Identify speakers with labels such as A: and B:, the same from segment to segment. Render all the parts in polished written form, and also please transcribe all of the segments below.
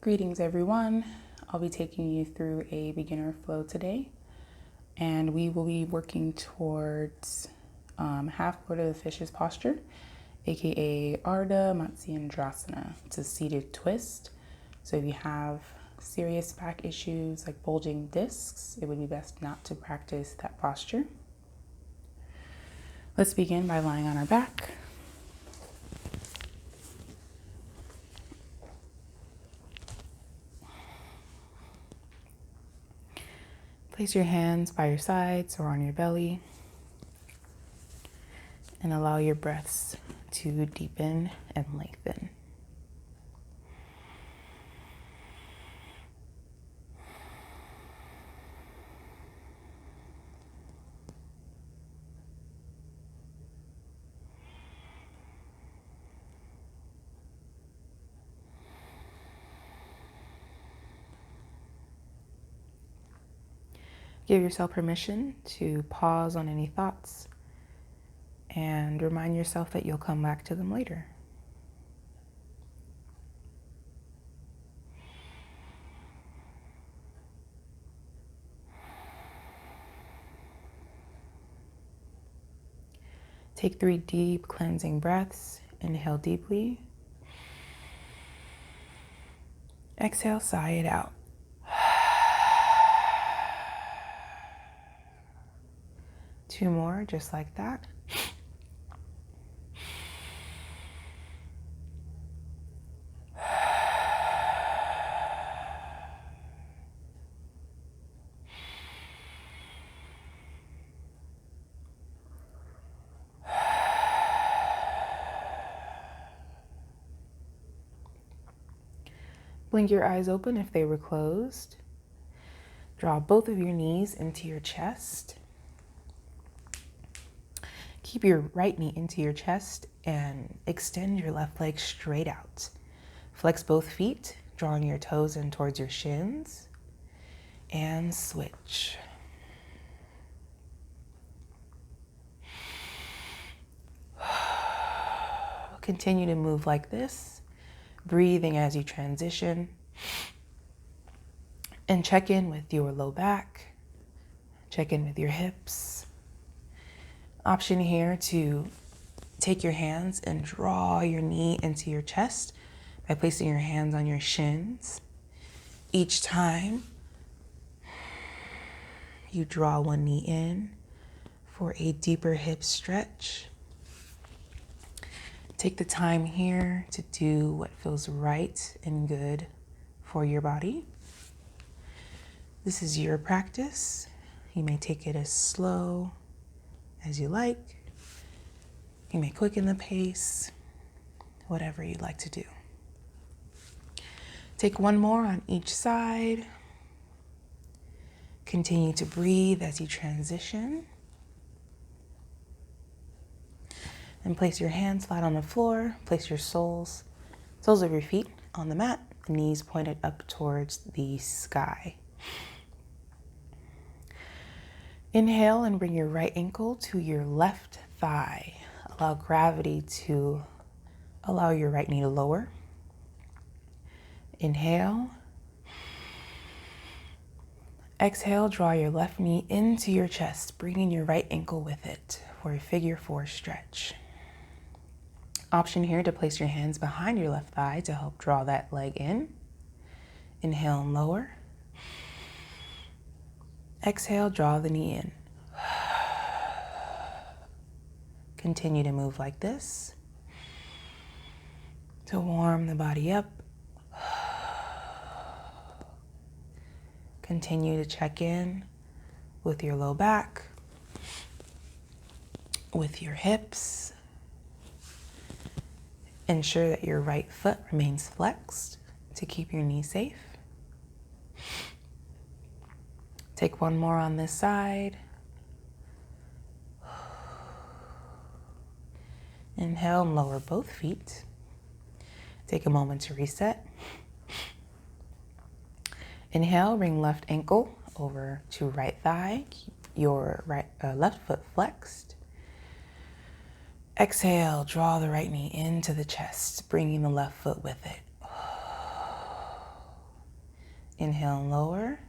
A: Greetings everyone. I'll be taking you through a beginner flow today, and we will be working towards half Lord of the Fishes posture, aka Ardha Matseyandrasana. It's a seated twist. So if you have serious back issues like bulging discs, it would be best not to practice that posture. Let's begin by lying on our back. Place your hands by your sides or on your belly and allow your breaths to deepen and lengthen. Give yourself permission to pause on any thoughts and remind yourself that you'll come back to them later. Take 3 deep cleansing breaths. Inhale deeply. Exhale, sigh it out. 2 more, just like that. Blink your eyes open if they were closed. Draw both of your knees into your chest. Keep your right knee into your chest and extend your left leg straight out. Flex both feet, drawing your toes in towards your shins, and switch. Continue to move like this, breathing as you transition, and check in with your low back, check in with your hips. Option here to take your hands and draw your knee into your chest by placing your hands on your shins. Each time you draw one knee in for a deeper hip stretch. Take the time here to do what feels right and good for your body. This is your practice. You may take it as slow as you like. You may quicken the pace, whatever you'd like to do. Take 1 more on each side. Continue to breathe as you transition. And place your hands flat on the floor. Place your soles of your feet on the mat, the knees pointed up towards the sky. Inhale and bring your right ankle to your left thigh. Allow gravity to allow your right knee to lower. Inhale. Exhale, draw your left knee into your chest, bringing your right ankle with it for a figure 4 stretch. Option here to place your hands behind your left thigh to help draw that leg in. Inhale and lower. Exhale, draw the knee in. Continue to move like this to warm the body up. Continue to check in with your low back, with your hips. Ensure that your right foot remains flexed to keep your knee safe. Take 1 more on this side. Inhale and lower both feet. Take a moment to reset. Inhale, bring left ankle over to right thigh. Keep your left foot flexed. Exhale, draw the right knee into the chest, bringing the left foot with it. Inhale and lower.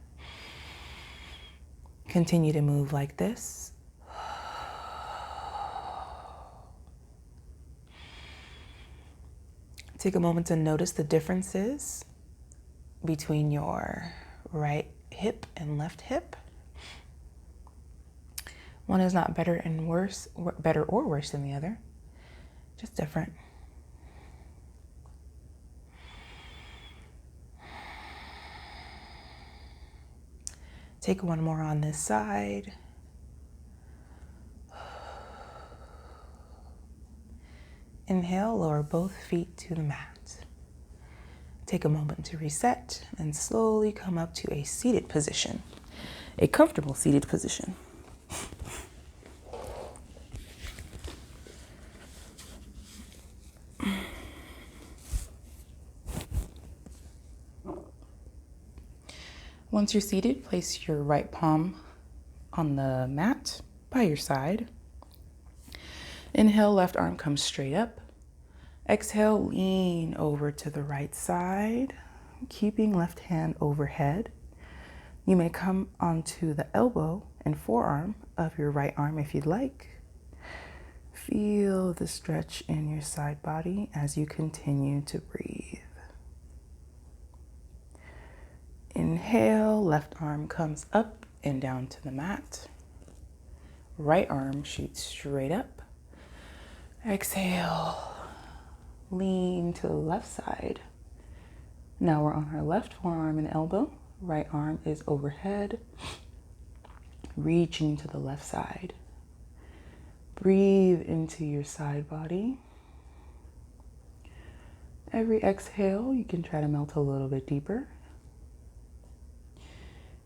A: Continue to move like this. Take a moment to notice the differences between your right hip and left hip. One is not better or worse than the other, just different. Take one more on this side. Inhale, lower both feet to the mat. Take a moment to reset and slowly come up to a seated position, a comfortable seated position. Once you're seated, place your right palm on the mat by your side. Inhale, left arm comes straight up. Exhale, lean over to the right side, keeping left hand overhead. You may come onto the elbow and forearm of your right arm if you'd like. Feel the stretch in your side body as you continue to breathe. Inhale, left arm comes up and down to the mat. Right arm shoots straight up. Exhale, lean to the left side. Now we're on our left forearm and elbow. Right arm is overhead, reaching to the left side. Breathe into your side body. Every exhale, you can try to melt a little bit deeper.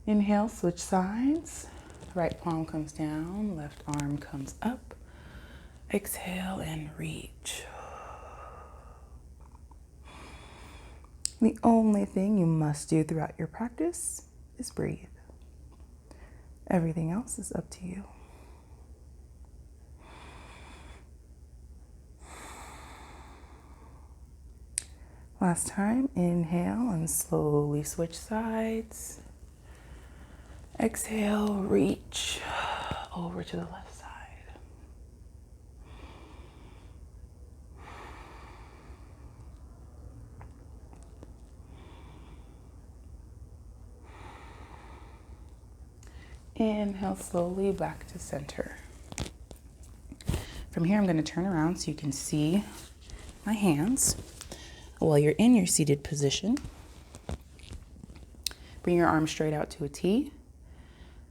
A: Inhale, switch sides. Right palm comes down, left arm comes up. Exhale and reach. The only thing you must do throughout your practice is breathe. Everything else is up to you. Last time, inhale and slowly switch sides. Exhale, reach over to the left side. Inhale slowly back to center. From here, I'm going to turn around so you can see my hands. While you're in your seated position, bring your arms straight out to a T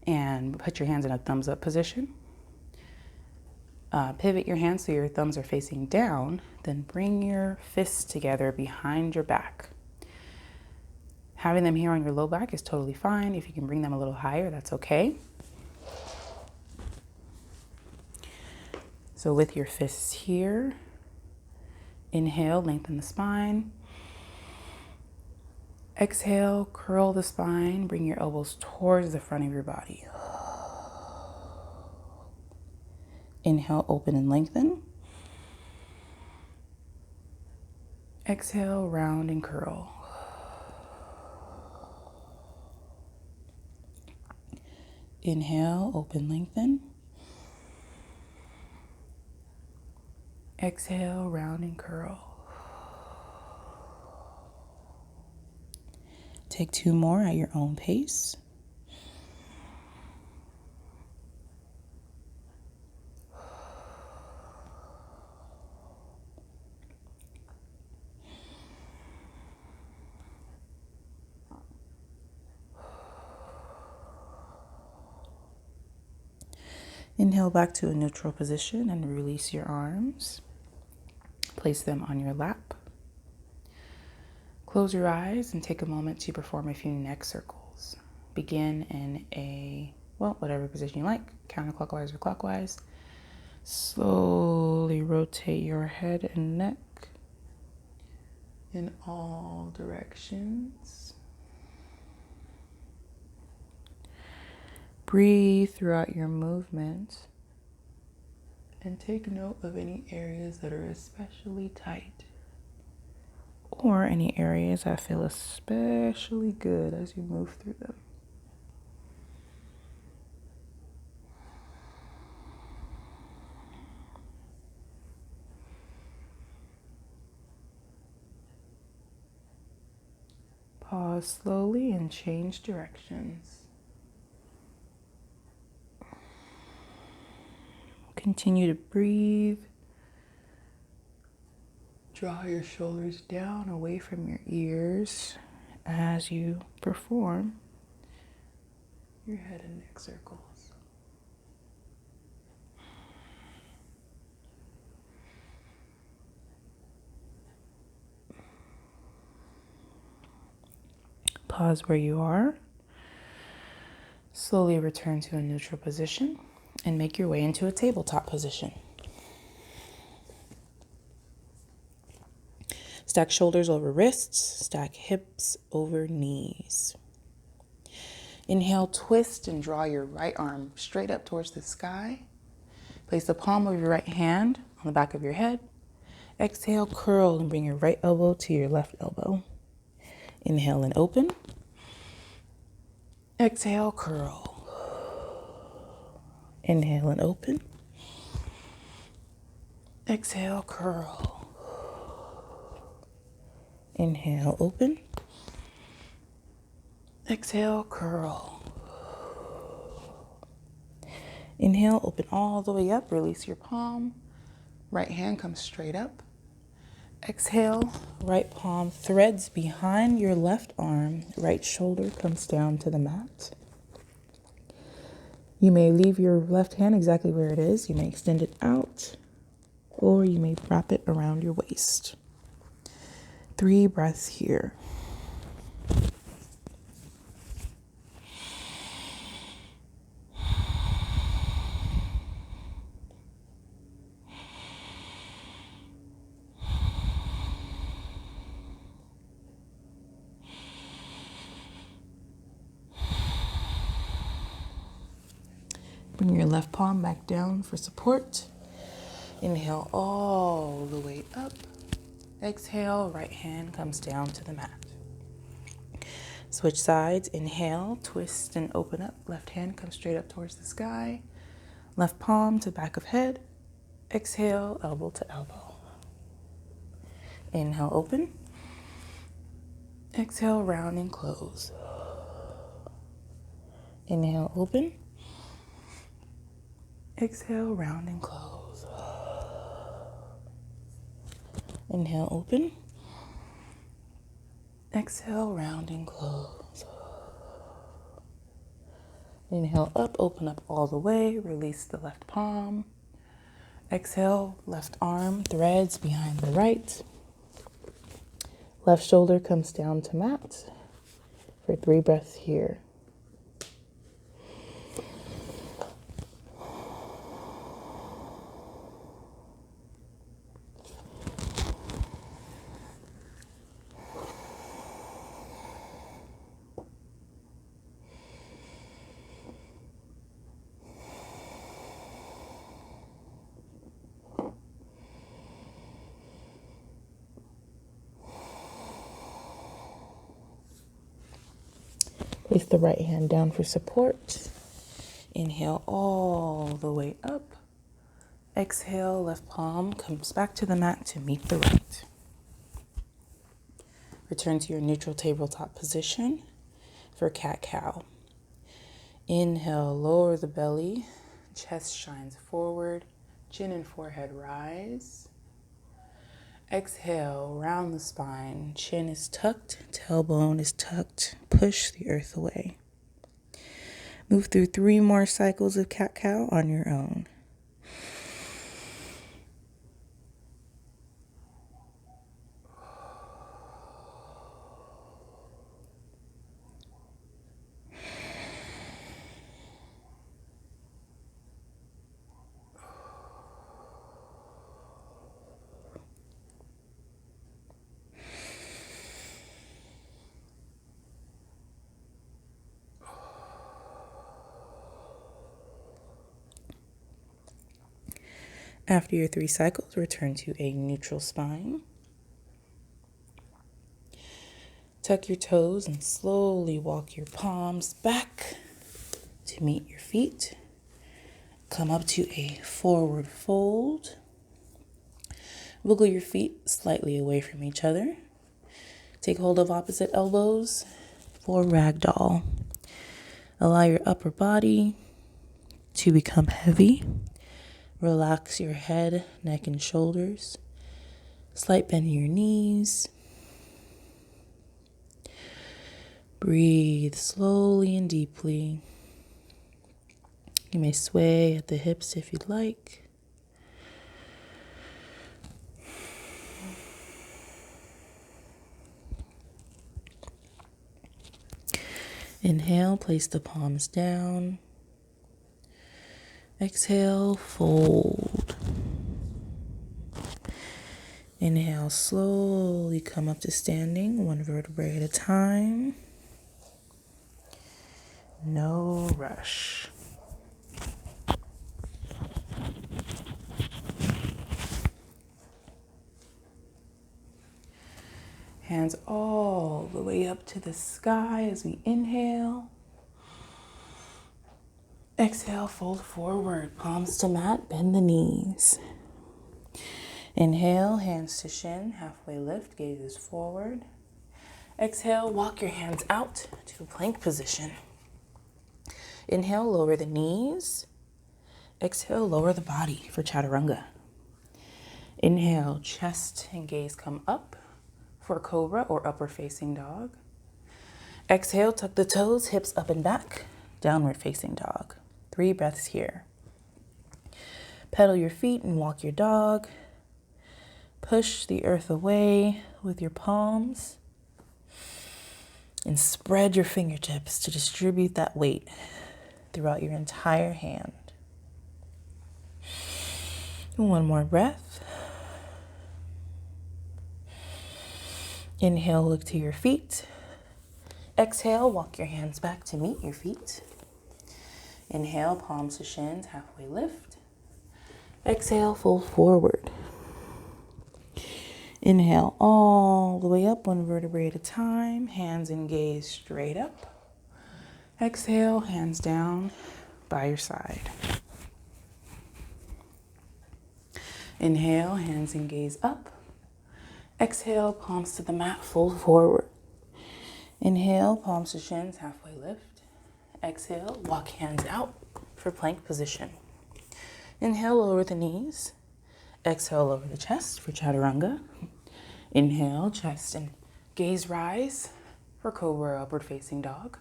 A: and put your hands in a thumbs up position. Pivot your hands so your thumbs are facing down, then bring your fists together behind your back. Having them here on your low back is totally fine. If you can bring them a little higher, that's okay. So with your fists here, inhale, lengthen the spine. Exhale, curl the spine, bring your elbows towards the front of your body. Inhale, open and lengthen. Exhale, round and curl. Inhale, open, lengthen. Exhale, round and curl. Take two more at your own pace. Inhale back to a neutral position and release your arms. Place them on your lap. Close your eyes and take a moment to perform a few neck circles. Begin in whatever position you like, counterclockwise or clockwise. Slowly rotate your head and neck in all directions. Breathe throughout your movement and take note of any areas that are especially tight or any areas that feel especially good as you move through them. Pause slowly and change directions. Continue to breathe. Draw your shoulders down away from your ears as you perform your head and neck circles. Pause where you are. Slowly return to a neutral position and make your way into a tabletop position. Stack shoulders over wrists, stack hips over knees. Inhale, twist and draw your right arm straight up towards the sky. Place the palm of your right hand on the back of your head. Exhale, curl and bring your right elbow to your left elbow. Inhale and open. Exhale, curl. Inhale and open. Exhale, curl. Inhale, open. Exhale, curl. Inhale, open all the way up. Release your palm. Right hand comes straight up. Exhale, right palm threads behind your left arm. Right shoulder comes down to the mat. You may leave your left hand exactly where it is. You may extend it out, or you may wrap it around your waist. 3 breaths here. Bring your left palm back down for support. Inhale all the way up. Exhale, right hand comes down to the mat. Switch sides. Inhale, twist and open up. Left hand comes straight up towards the sky. Left palm to back of head. Exhale, elbow to elbow. Inhale, open. Exhale, round and close. Inhale, open. Exhale, round and close. Inhale, open. Exhale, round and close. Inhale up, open up all the way. Release the left palm. Exhale, left arm threads behind the right. Left shoulder comes down to mat for 3 breaths here. Place the right hand down for support. Inhale all the way up. Exhale, left palm comes back to the mat to meet the right. Return to your neutral tabletop position for cat-cow. Inhale, lower the belly, chest shines forward, chin and forehead rise. Exhale, round the spine, chin is tucked, tailbone is tucked, push the earth away. Move through 3 more cycles of cat-cow on your own. After your 3 cycles, return to a neutral spine. Tuck your toes and slowly walk your palms back to meet your feet. Come up to a forward fold. Wiggle your feet slightly away from each other. Take hold of opposite elbows for ragdoll. Allow your upper body to become heavy. Relax your head, neck, and shoulders. Slight bend in your knees. Breathe slowly and deeply. You may sway at the hips if you'd like. Inhale, place the palms down. Exhale, fold. Inhale, slowly come up to standing, one vertebrae at a time. No rush. Hands all the way up to the sky as we inhale. Exhale, fold forward, palms to mat, bend the knees. Inhale, hands to shin, halfway lift, gazes forward. Exhale, walk your hands out to plank position. Inhale, lower the knees. Exhale, lower the body for chaturanga. Inhale, chest and gaze come up for cobra or upward facing dog. Exhale, tuck the toes, hips up and back, downward facing dog. 3 breaths here. Pedal your feet and walk your dog. Push the earth away with your palms and spread your fingertips to distribute that weight throughout your entire hand. One more breath. Inhale, look to your feet. Exhale, walk your hands back to meet your feet. Inhale, palms to shins, halfway lift. Exhale, fold forward. Inhale all the way up, one vertebrae at a time. Hands and gaze straight up. Exhale, hands down by your side. Inhale, hands and gaze up. Exhale, palms to the mat, fold forward. Inhale, palms to shins, halfway lift. Exhale, walk hands out for plank position. Inhale, lower the knees. Exhale, lower the chest for chaturanga. Inhale, chest and gaze rise for cobra, upward facing dog.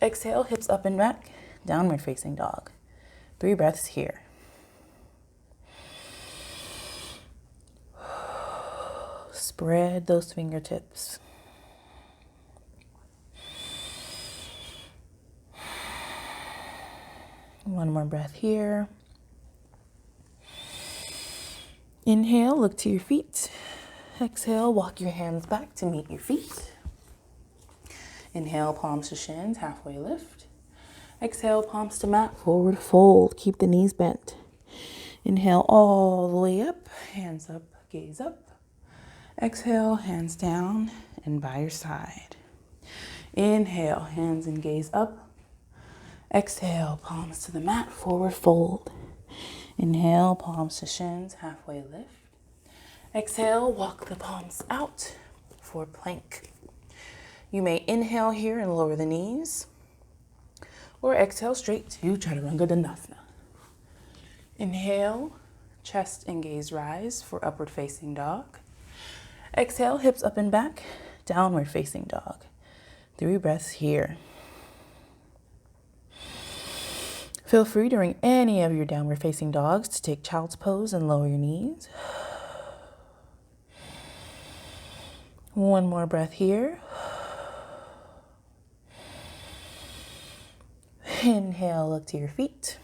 A: Exhale, hips up and back, downward facing dog. 3 breaths here. Spread those fingertips. One more breath here. Inhale, look to your feet. Exhale, walk your hands back to meet your feet. Inhale, palms to shins, halfway lift. Exhale, palms to mat, forward fold. Keep the knees bent. Inhale all the way up, hands up, gaze up. Exhale, hands down and by your side. Inhale, hands and gaze up. Exhale, palms to the mat, forward fold. Inhale, palms to shins, halfway lift. Exhale, walk the palms out for plank. You may inhale here and lower the knees, or exhale straight to Chaturanga Dandasana. Inhale, chest and gaze rise for upward facing dog. Exhale, hips up and back, downward facing dog. 3 breaths here. Feel free during any of your downward facing dogs to take child's pose and lower your knees. One more breath here. Inhale, look to your feet.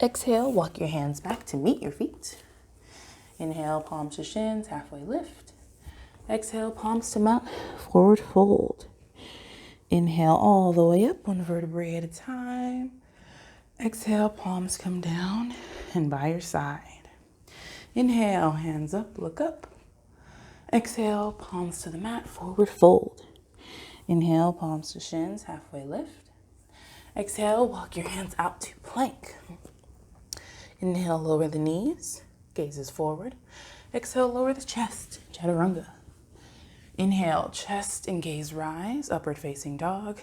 A: Exhale, walk your hands back to meet your feet. Inhale, palms to shins, halfway lift. Exhale, palms to mat, forward fold. Inhale all the way up, one vertebrae at a time. Exhale, palms come down and by your side. Inhale, hands up, look up. Exhale, palms to the mat, forward fold. Inhale, palms to shins, halfway lift. Exhale, walk your hands out to plank. Inhale, lower the knees, gazes forward. Exhale, lower the chest, chaturanga. Inhale, chest and gaze rise, upward facing dog.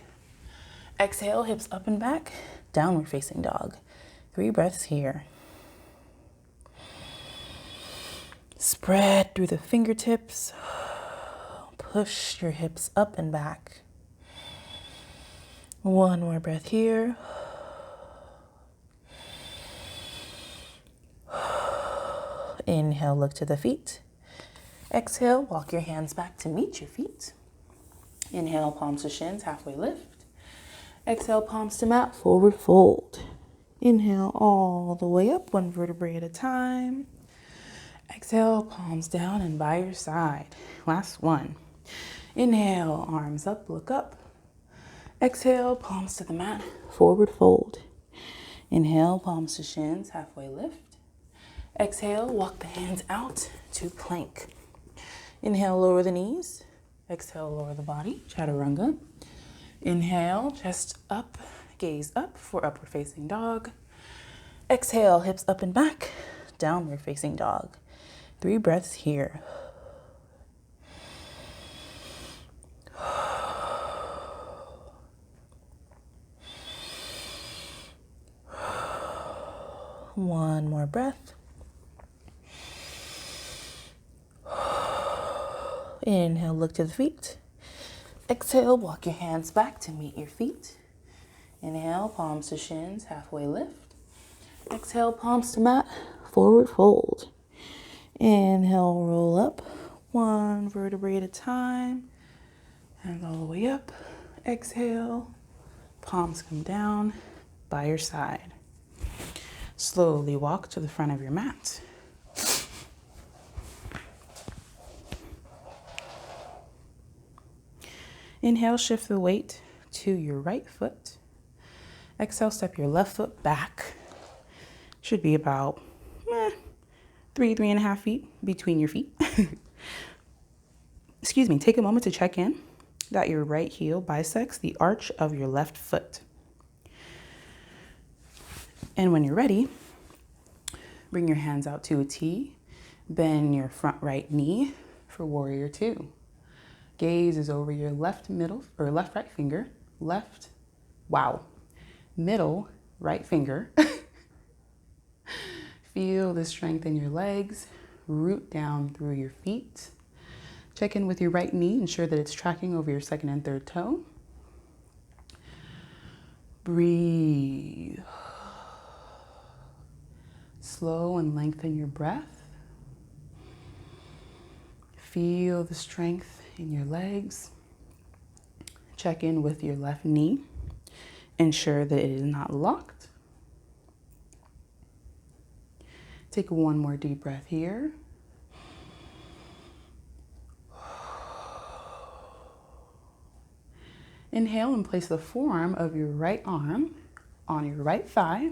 A: Exhale, hips up and back, downward facing dog. 3 breaths here. Spread through the fingertips. Push your hips up and back. 1 more breath here. Inhale, look to the feet. Exhale, walk your hands back to meet your feet. Inhale, palms to shins, halfway lift. Exhale, palms to mat, forward fold. Inhale all the way up, 1 vertebrae at a time. Exhale, palms down and by your side. Last one. Inhale, arms up, look up. Exhale, palms to the mat, forward fold. Inhale, palms to shins, halfway lift. Exhale, walk the hands out to plank. Inhale, lower the knees. Exhale, lower the body, chaturanga. Inhale, chest up, gaze up for upward facing dog. Exhale, hips up and back, downward facing dog. 3 breaths here. One more breath. Inhale, look to the feet. Exhale, walk your hands back to meet your feet. Inhale, palms to shins, halfway lift. Exhale, palms to mat, forward fold. Inhale, roll up, 1 vertebrae at a time. Hands all the way up. Exhale, palms come down by your side. Slowly walk to the front of your mat. Inhale, shift the weight to your right foot. Exhale, step your left foot back. Should be about 3.5 feet between your feet. Excuse me, take a moment to check in that your right heel bisects the arch of your left foot. And when you're ready, bring your hands out to a T. Bend your front right knee for warrior 2. Gaze is over your left middle or left right finger. Middle right finger. Feel the strength in your legs. Root down through your feet. Check in with your right knee. Ensure that it's tracking over your second and third toe. Breathe. Slow and lengthen your breath. Feel the strength in your legs. Check in with your left knee. Ensure that it is not locked. Take 1 more deep breath here. Inhale and place the forearm of your right arm on your right thigh.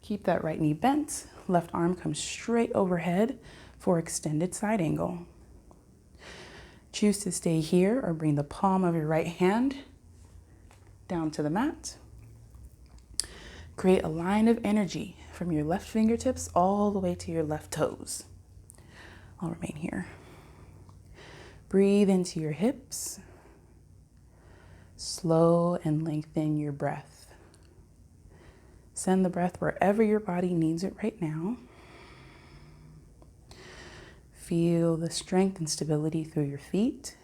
A: Keep that right knee bent. Left arm comes straight overhead for extended side angle. Choose to stay here or bring the palm of your right hand down to the mat. Create a line of energy from your left fingertips all the way to your left toes. I'll remain here. Breathe into your hips. Slow and lengthen your breath. Send the breath wherever your body needs it right now. Feel the strength and stability through your feet.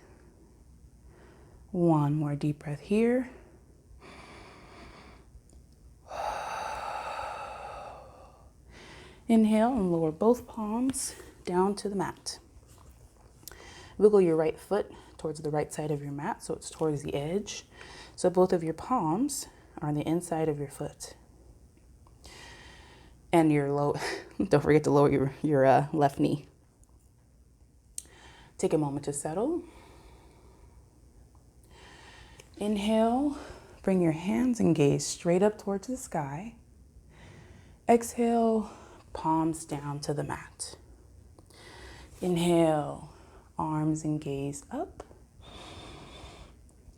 A: 1 more deep breath here. Inhale and lower both palms down to the mat. Wiggle your right foot towards the right side of your mat so it's towards the edge. So both of your palms are on the inside of your foot. And don't forget to lower your left knee. Take a moment to settle. Inhale, bring your hands and gaze straight up towards the sky. Exhale, palms down to the mat. Inhale, arms and gaze up.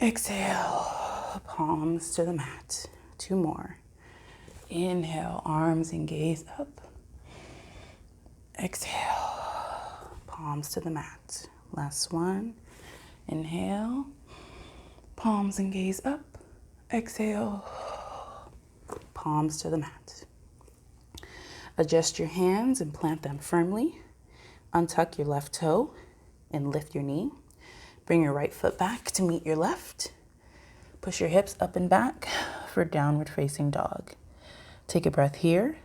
A: Exhale, palms to the mat. 2 more. Inhale, arms and gaze up. Exhale, palms to the mat. Last one. Inhale, palms and gaze up. Exhale, palms to the mat. Adjust your hands and plant them firmly. Untuck your left toe and lift your knee. Bring your right foot back to meet your left. Push your hips up and back for downward facing dog. Take a breath here.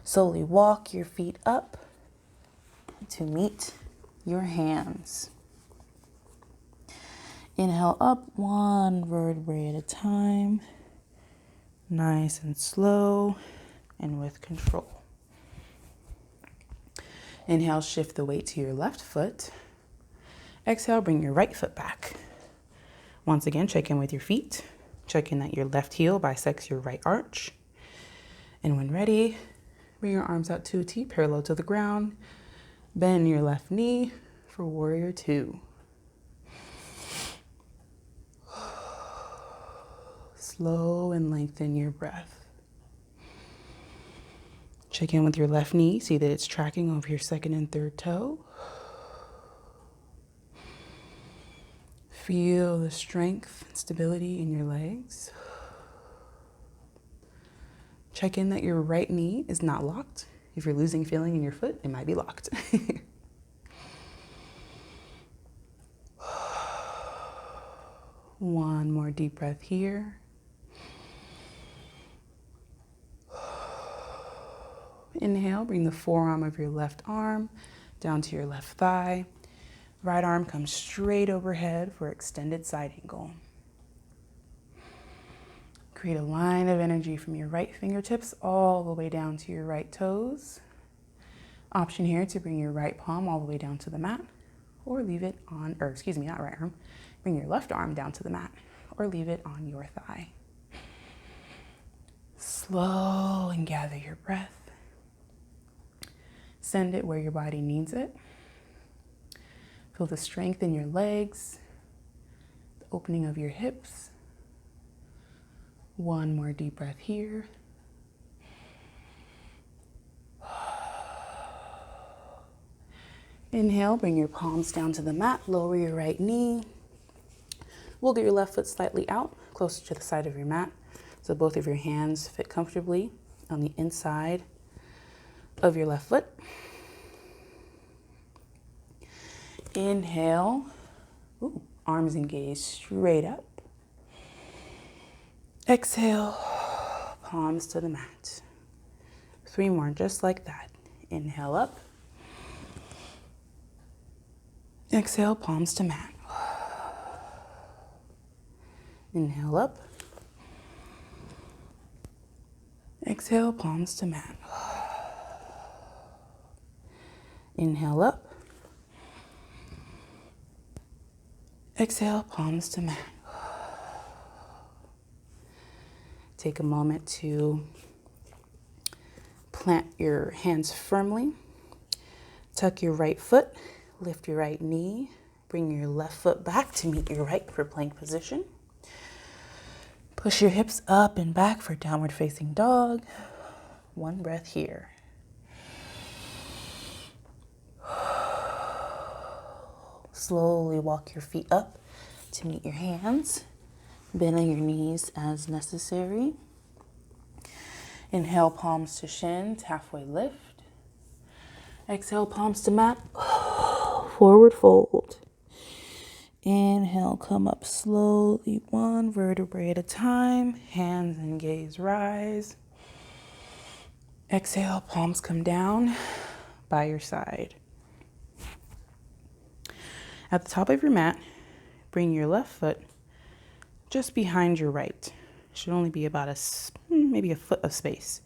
A: Slowly walk your feet up to meet your hands. Inhale up, 1 vertebrae at a time. Nice and slow and with control. Inhale, shift the weight to your left foot. Exhale, bring your right foot back. Once again, check in with your feet. Check in that your left heel bisects your right arch. And when ready, bring your arms out to a T, parallel to the ground. Bend your left knee for warrior 2. Slow and lengthen your breath. Check in with your left knee. See that it's tracking over your second and third toe. Feel the strength and stability in your legs. Check in that your right knee is not locked. If you're losing feeling in your foot, it might be locked. One more deep breath here. Inhale, bring the forearm of your left arm down to your left thigh. Right arm comes straight overhead for extended side angle. Create a line of energy from your right fingertips all the way down to your right toes. Option here to bring your right palm all the way down to the mat, or leave it on, not right arm. Bring your left arm down to the mat, or leave it on your thigh. Slow and gather your breath. Send it where your body needs it. Feel the strength in your legs, the opening of your hips. One more deep breath here. Inhale, bring your palms down to the mat, lower your right knee. Wiggle your left foot slightly out, closer to the side of your mat, so both of your hands fit comfortably on the inside of your left foot. Inhale, arms and gaze straight up. Exhale, palms to the mat. 3 more, just like that. Inhale up. Exhale, palms to mat. Inhale up. Exhale, palms to mat. Inhale up. Exhale, palms to mat. Take a moment to plant your hands firmly. Tuck your right foot, lift your right knee, bring your left foot back to meet your right for plank position. Push your hips up and back for downward facing dog. 1 breath here. Slowly walk your feet up to meet your hands. Bending your knees as necessary. Inhale, palms to shins, halfway lift. Exhale, palms to mat, forward fold. Inhale, come up slowly, 1 vertebrae at a time. Hands and gaze rise. Exhale, palms come down by your side. At the top of your mat, bring your left foot just behind your right. Should only be about maybe a foot of space.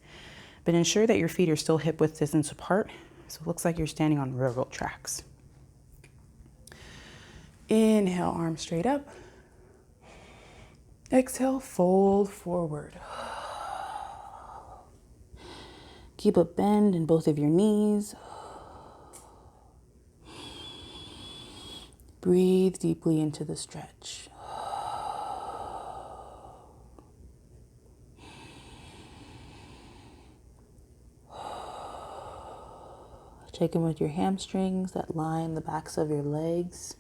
A: But ensure that your feet are still hip width distance apart, so it looks like you're standing on railroad tracks. Inhale, arms straight up. Exhale, fold forward. Keep a bend in both of your knees. Breathe deeply into the stretch. Check in with your hamstrings that line the backs of your legs.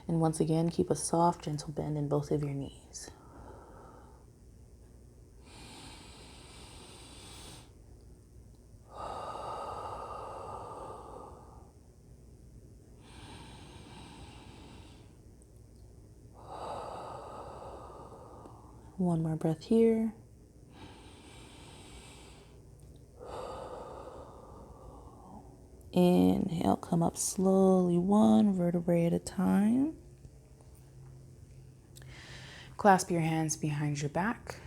A: And once again, keep a soft, gentle bend in both of your knees. One more breath here. Inhale, come up slowly, one vertebrae at a time. Clasp your hands behind your back.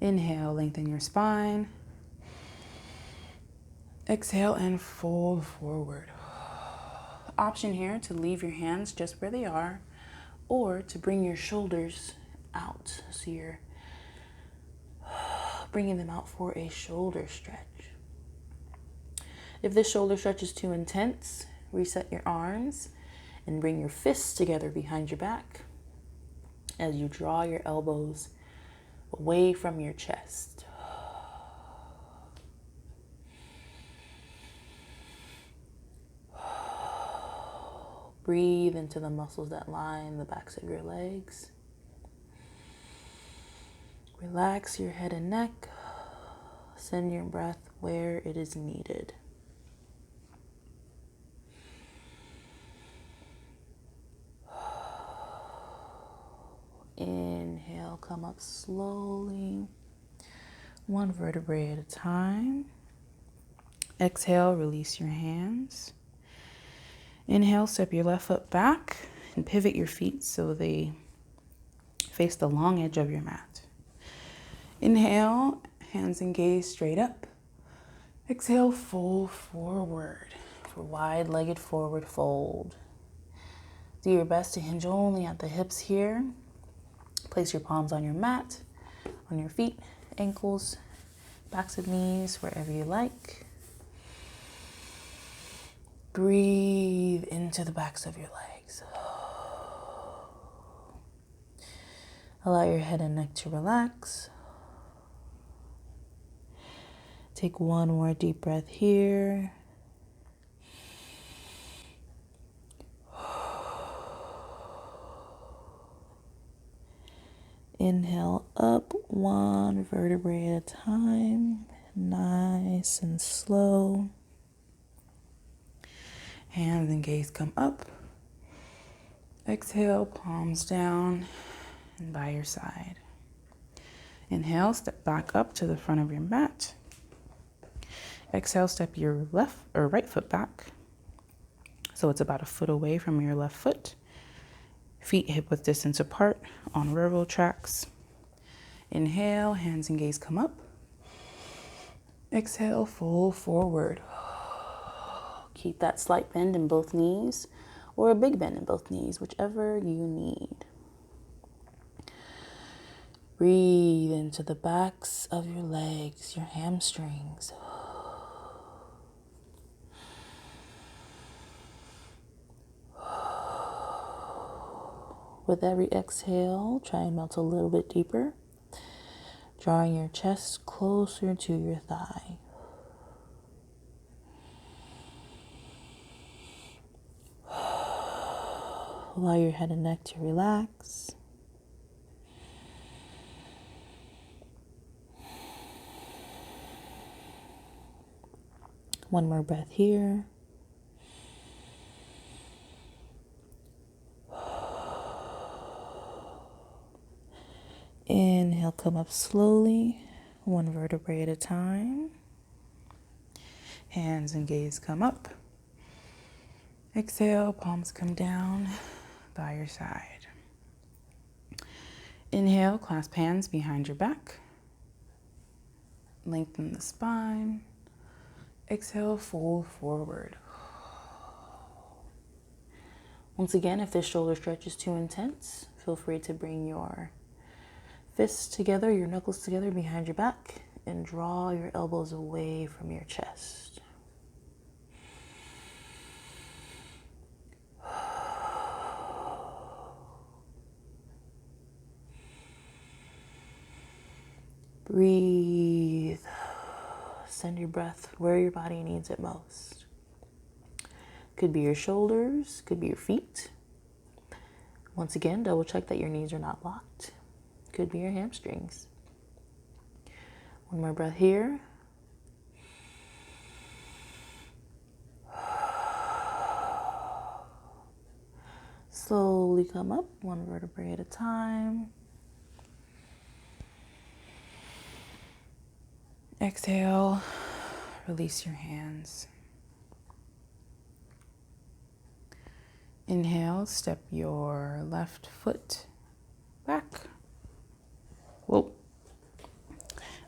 A: Inhale, lengthen your spine. Exhale and fold forward. Option here to leave your hands just where they are, or to bring your shoulders out. So you're bringing them out for a shoulder stretch. If this shoulder stretch is too intense, reset your arms and bring your fists together behind your back as you draw your elbows away from your chest. Breathe into the muscles that line the backs of your legs. Relax your head and neck. Send your breath where it is needed. Inhale, come up slowly, one vertebrae at a time. Exhale, release your hands. Inhale, step your left foot back and pivot your feet so they face the long edge of your mat. Inhale, hands and gaze straight up. Exhale, fold forward for wide-legged forward fold. Do your best to hinge only at the hips here. Place your palms on your mat, on your feet, ankles, backs of knees, wherever you like. Breathe into the backs of your legs. Allow your head and neck to relax. Take one more deep breath here. Inhale up, one vertebrae at a time, nice and slow. Hands and gaze come up. Exhale, palms down and by your side. Inhale, step back up to the front of your mat. Exhale, step your left or right foot back. So it's about a foot away from your left foot. Feet hip width distance apart on railroad tracks. Inhale, hands and gaze come up. Exhale, fold forward. Keep that slight bend in both knees or a big bend in both knees, whichever you need. Breathe into the backs of your legs, your hamstrings. With every exhale, try and melt a little bit deeper, drawing your chest closer to your thigh. Allow your head and neck to relax. One more breath here. Inhale, come up slowly, one vertebrae at a time. Hands and gaze come up. Exhale, palms come down by your side. Inhale, clasp hands behind your back. Lengthen the spine. Exhale, fold forward. Once again, if this shoulder stretch is too intense, feel free to bring your fists together, your knuckles together behind your back,
B: and draw your elbows away from your chest. Breathe. Send your breath where your body needs it most. Could be your shoulders, could be your feet. Once again, double check that your knees are not locked. Could be your hamstrings. One more breath here. Slowly come up, one vertebrae at a time.
A: Exhale, release your hands. Inhale, step your left foot back. Whoa.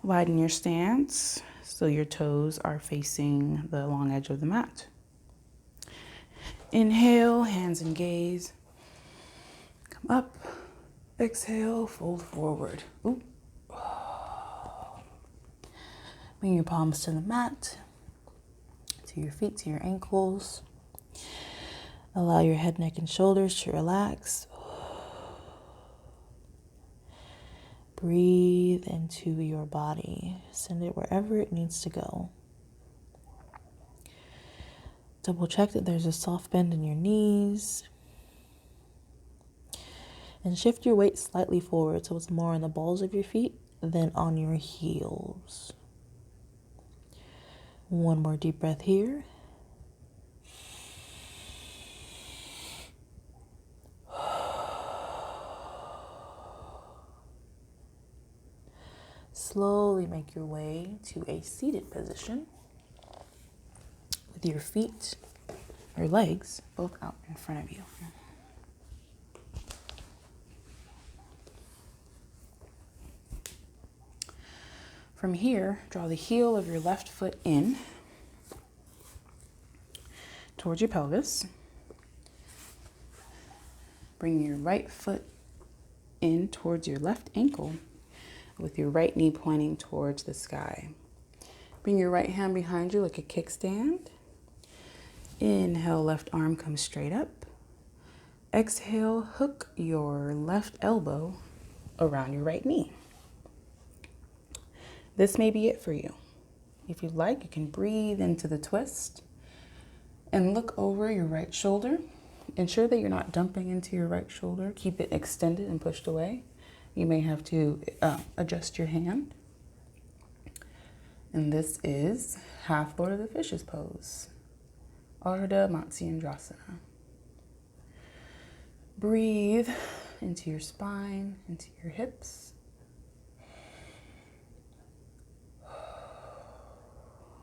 A: Widen your stance so your toes are facing the long edge of the mat. Inhale, hands and gaze. Come up. Exhale, fold forward. Ooh. Bring your palms to the mat, to your feet, to your ankles. Allow your head, neck, and shoulders to relax. Breathe into your body. Send it wherever it needs to go. Double check that there's a soft bend in your knees. And shift your weight slightly forward so it's more on the balls of your feet than on your heels. One more deep breath here. Slowly make your way to a seated position with your feet or legs both out in front of you. From here, draw the heel of your left foot in towards your pelvis. Bring your right foot in towards your left ankle with your right knee pointing towards the sky. Bring your right hand behind you like a kickstand. Inhale, left arm comes straight up. Exhale, hook your left elbow around your right knee. This may be it for you. If you'd like, you can breathe into the twist and look over your right shoulder. Ensure that you're not dumping into your right shoulder. Keep it extended and pushed away. You may have to adjust your hand. And this is half Lord of the Fishes pose, Ardha Matseyandrasana. Breathe into your spine, into your hips.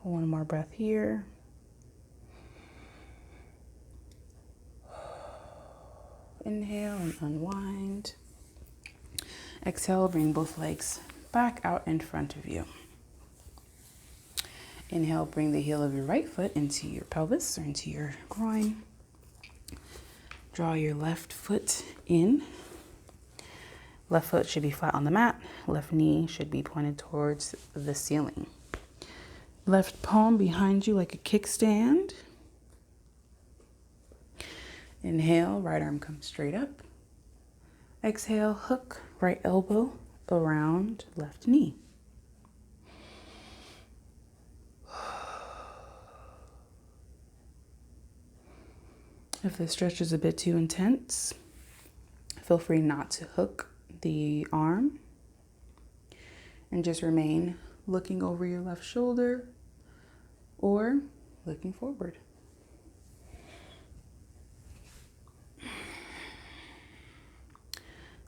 A: One more breath here. Inhale and unwind. Exhale, bring both legs back out in front of you. Inhale, bring the heel of your right foot into your pelvis or into your groin. Draw your left foot in. Left foot should be flat on the mat. Left knee should be pointed towards the ceiling. Left palm behind you like a kickstand. Inhale, right arm comes straight up. Exhale, hook right elbow around left knee. If the stretch is a bit too intense, feel free not to hook the arm and just remain looking over your left shoulder or looking forward.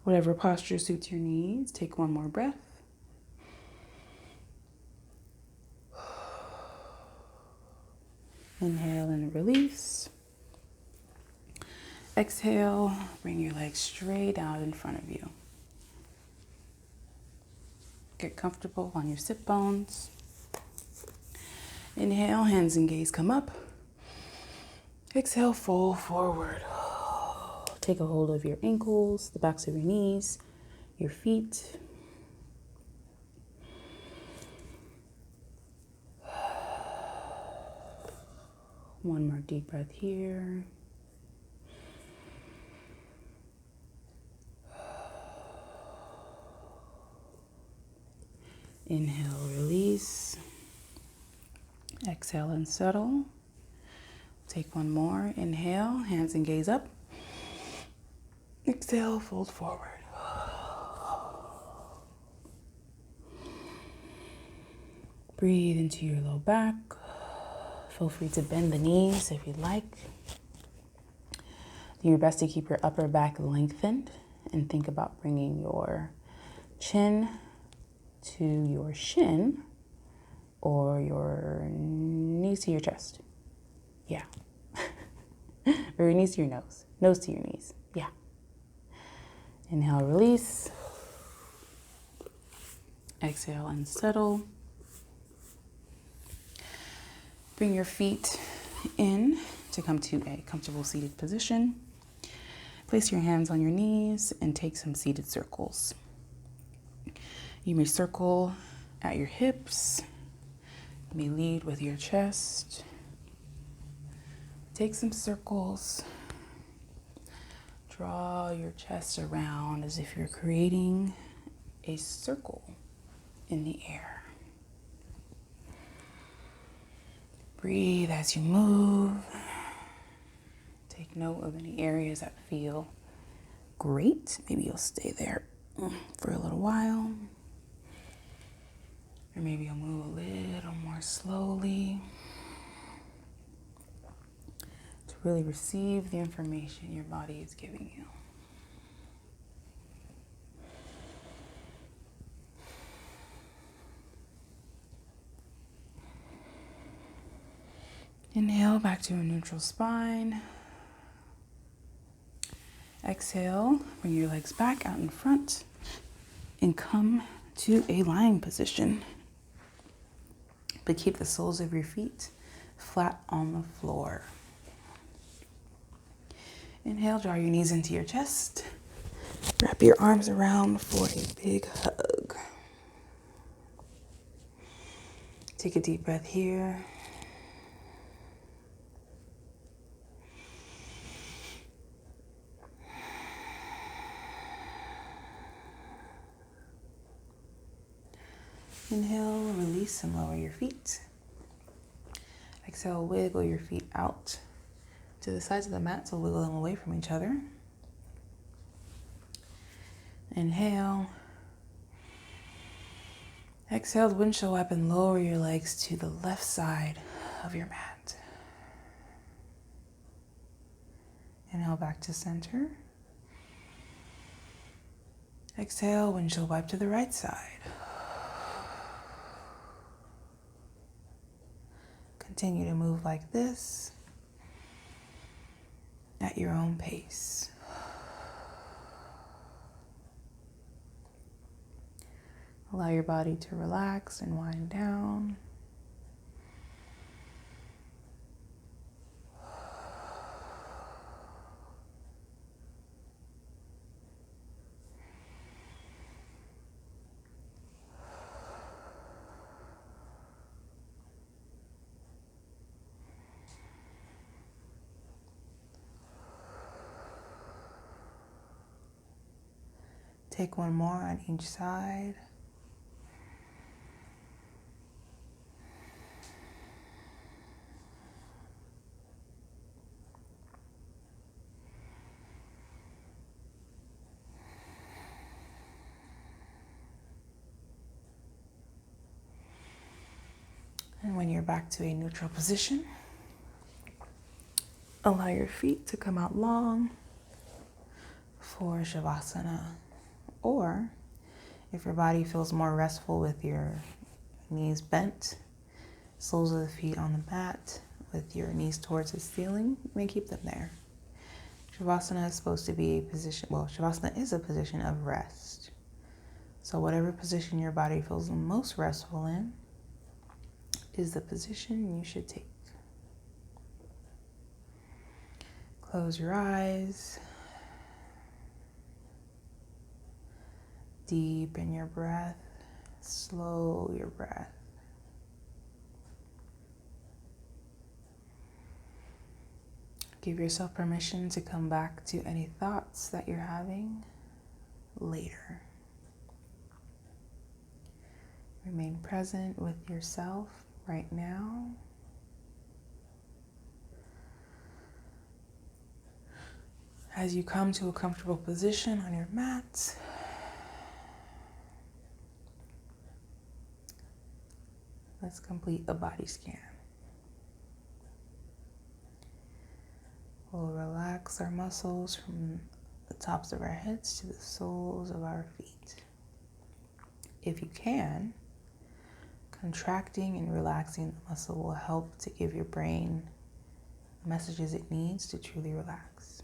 A: Whatever posture suits your needs, take one more breath. Inhale and release. Exhale, bring your legs straight out in front of you. Get comfortable on your sit bones. Inhale, hands and gaze come up. Exhale, fold forward. Take a hold of your ankles, the backs of your knees, your feet. One more deep breath here. Inhale, release. Exhale and settle. Take one more. Inhale, hands and gaze up. Exhale, fold forward. Breathe into your low back. Feel free to bend the knees if you'd like. Do your best to keep your upper back lengthened and think about bringing your chin to your shin or your knees to your chest. Yeah. Or your knees to your nose. Nose to your knees. Yeah. Inhale, release. Exhale and settle. Bring your feet in to come to a comfortable seated position. Place your hands on your knees and take some seated circles. You may circle at your hips. You may lead with your chest. Take some circles. Draw your chest around as if you're creating a circle in the air. Breathe as you move. Take note of any areas that feel great. Maybe you'll stay there for a little while. Or maybe you'll move a little more slowly to really receive the information your body is giving you. Inhale back to a neutral spine. Exhale, bring your legs back out in front and come to a lying position. But keep the soles of your feet flat on the floor. Inhale, draw your knees into your chest. Wrap your arms around for a big hug. Take a deep breath here. Inhale, release and lower your feet. Exhale, wiggle your feet out to the sides of the mat, so wiggle them away from each other. Inhale. Exhale, windshield wipe and lower your legs to the left side of your mat. Inhale back to center. Exhale, windshield wipe to the right side. Continue to move like this at your own pace. Allow your body to relax and wind down. Take one more on each side. And when you're back to a neutral position, allow your feet to come out long for Shavasana. Or if your body feels more restful with your knees bent, soles of the feet on the mat, with your knees towards the ceiling, you may keep them there. Shavasana is supposed to be a position, Shavasana is a position of rest. So whatever position your body feels the most restful in is the position you should take. Close your eyes. Deepen your breath. Slow your breath. Give yourself permission to come back to any thoughts that you're having later. Remain present with yourself right now. As you come to a comfortable position on your mat, let's complete a body scan. We'll relax our muscles from the tops of our heads to the soles of our feet. If you can, contracting and relaxing the muscle will help to give your brain the messages it needs to truly relax.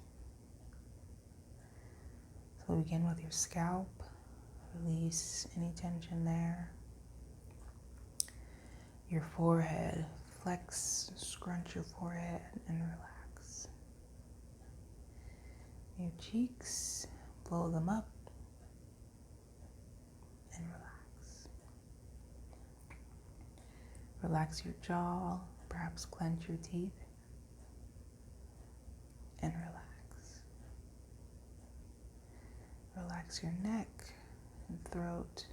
A: So begin with your scalp. Release any tension there. Your forehead, flex, scrunch your forehead and relax. Your cheeks, blow them up and relax. Relax your jaw, perhaps clench your teeth and relax. Relax your neck and throat.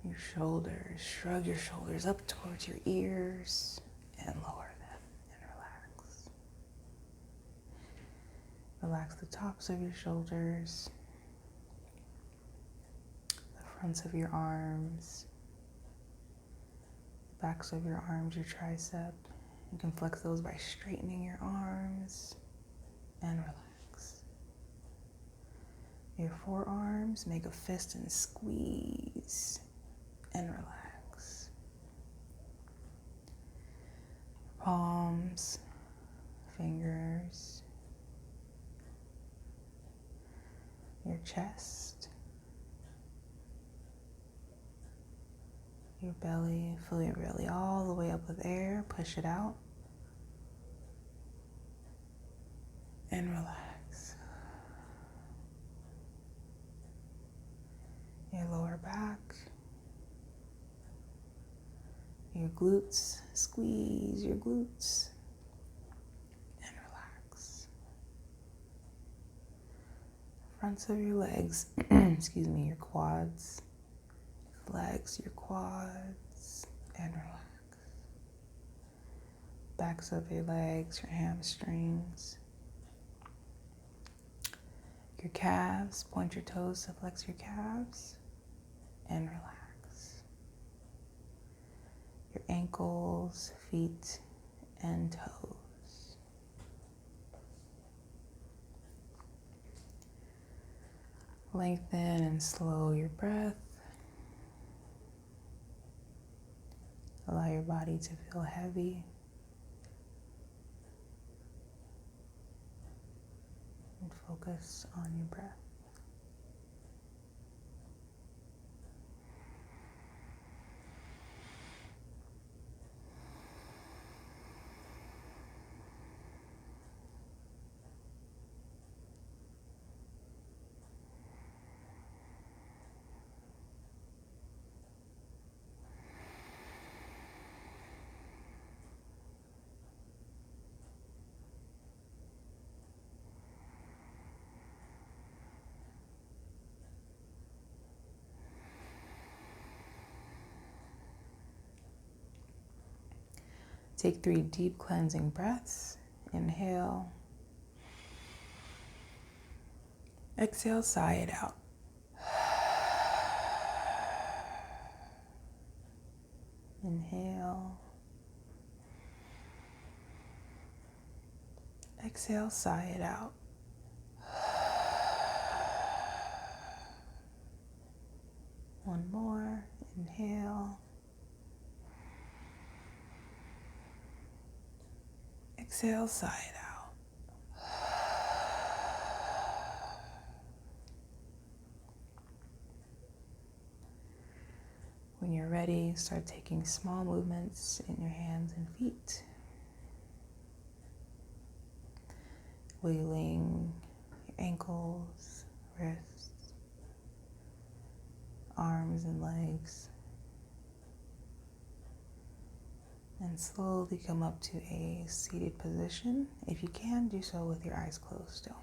A: Your shoulders, shrug your shoulders up towards your ears and lower them and relax. Relax the tops of your shoulders, the fronts of your arms, the backs of your arms, your tricep. You can flex those by straightening your arms and relax. Your forearms, make a fist and squeeze and relax. Palms, fingers, your chest, your belly. Fill your belly all the way up with air. Push it out and relax. Your lower back, your glutes. Squeeze your glutes and relax. Fronts of your legs, excuse me, your quads. Flex your quads and relax. Backs of your legs, your hamstrings. Your calves, point your toes to flex your calves and relax. Your ankles, feet, and toes. Lengthen and slow your breath. Allow your body to feel heavy. And focus on your breath. Take 3 deep cleansing breaths. Inhale. Exhale, sigh it out. Inhale. Exhale, sigh it out. One more. Inhale. Exhale, sigh it out. When you're ready, start taking small movements in your hands and feet. Wiggling your ankles, wrists, arms and legs. And slowly come up to a seated position. If you can, do so with your eyes closed still.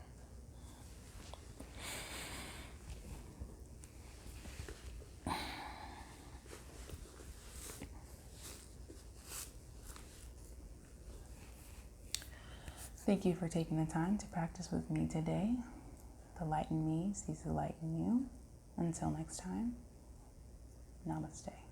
A: Thank you for taking the time to practice with me today. The light in me sees the light in you. Until next time, namaste.